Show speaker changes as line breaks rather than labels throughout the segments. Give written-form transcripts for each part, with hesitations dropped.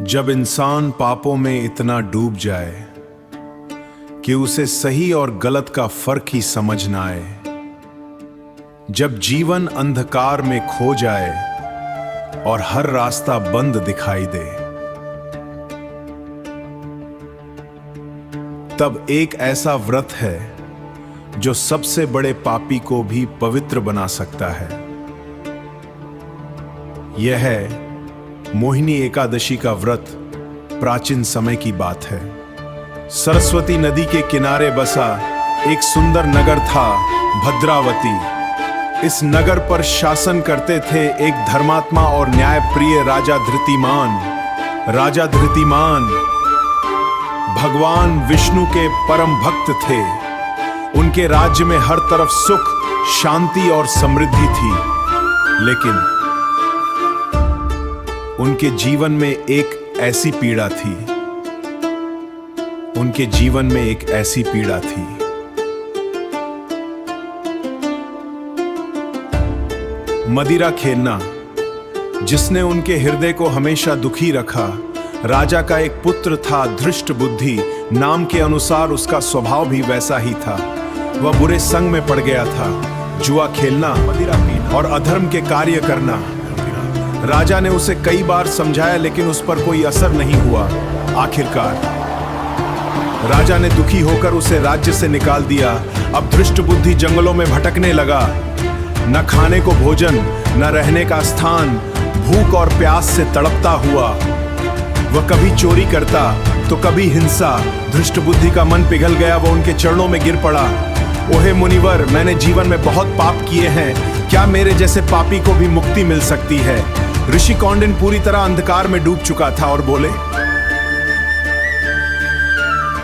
जब इंसान पापों में इतना डूब जाए कि उसे सही और गलत का फर्क ही समझ ना आए, जब जीवन अंधकार में खो जाए और हर रास्ता बंद दिखाई दे, तब एक ऐसा व्रत है जो सबसे बड़े पापी को भी पवित्र बना सकता है। यह है मोहिनी एकादशी का व्रत। प्राचीन समय की बात है। सरस्वती नदी के किनारे बसा एक सुंदर नगर था, भद्रावती। इस नगर पर शासन करते थे एक धर्मात्मा और न्यायप्रिय राजा धृतिमान। राजा धृतिमान भगवान विष्णु के परम भक्त थे। उनके राज्य में हर तरफ सुख, शांति और समृद्धि थी, लेकिन उनके जीवन में एक ऐसी पीड़ा थी। उनके जीवन में एक ऐसी पीड़ा थी। मदिरा खेलना, जिसने उनके हृदय को हमेशा दुखी रखा। राजा का एक पुत्र था धृष्ट बुद्धि, नाम के अनुसार उसका स्वभाव भी वैसा ही था। वह बुरे संग में पड़ गया था। जुआ खेलना, मदिरा पीना और अधर्म के कार्य करना। राजा ने उसे कई बार समझाया, लेकिन उस पर कोई असर नहीं हुआ। आखिरकार राजा ने दुखी होकर उसे राज्य से निकाल दिया। अब धृष्ट बुद्धि जंगलों में भटकने लगा। न खाने को भोजन, न रहने का स्थान, भूख और प्यास से तड़पता हुआ। वह कभी चोरी करता तो कभी हिंसा। धृष्ट बुद्धि का मन पिघल गया। वह उनके चरणों में गिर पड़ा। ओहे मुनिवर, मैंने जीवन में बहुत पाप किए हैं। क्या मेरे जैसे पापी को भी मुक्ति मिल सकती है? ऋषि कौंडिन्य पूरी तरह अंधकार में डूब चुका था और बोले,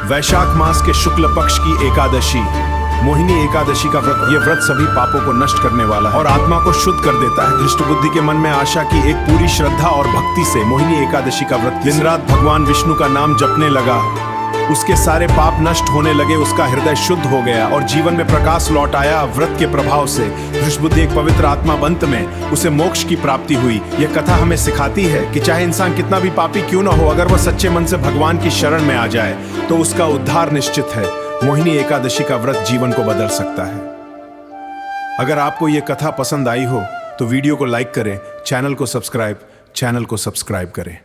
वैशाख मास के शुक्ल पक्ष की एकादशी, मोहिनी एकादशी का व्रत। यह व्रत सभी पापों को नष्ट करने वाला है और आत्मा को शुद्ध कर देता है। धृष्ट बुद्धि के मन में आशा की एक पूरी श्रद्धा और भक्ति से मोहिनी एकादशी का व्रत दिन रात भगवान विष्णु का नाम जपने लगा। उसके सारे पाप नष्ट होने लगे। उसका हृदय शुद्ध हो गया और जीवन में प्रकाश लौट आया। व्रत के प्रभाव से धृष्ट बुद्धि एक पवित्र आत्मा अंत में उसे मोक्ष की प्राप्ति हुई। यह कथा हमें सिखाती है कि चाहे इंसान कितना भी पापी क्यों न हो, अगर वह सच्चे मन से भगवान की शरण में आ जाए तो उसका उद्धार निश्चित है। मोहिनी एकादशी का व्रत जीवन को बदल सकता है। अगर आपको यह कथा पसंद आई हो तो वीडियो को लाइक करें, चैनल को सब्सक्राइब करें।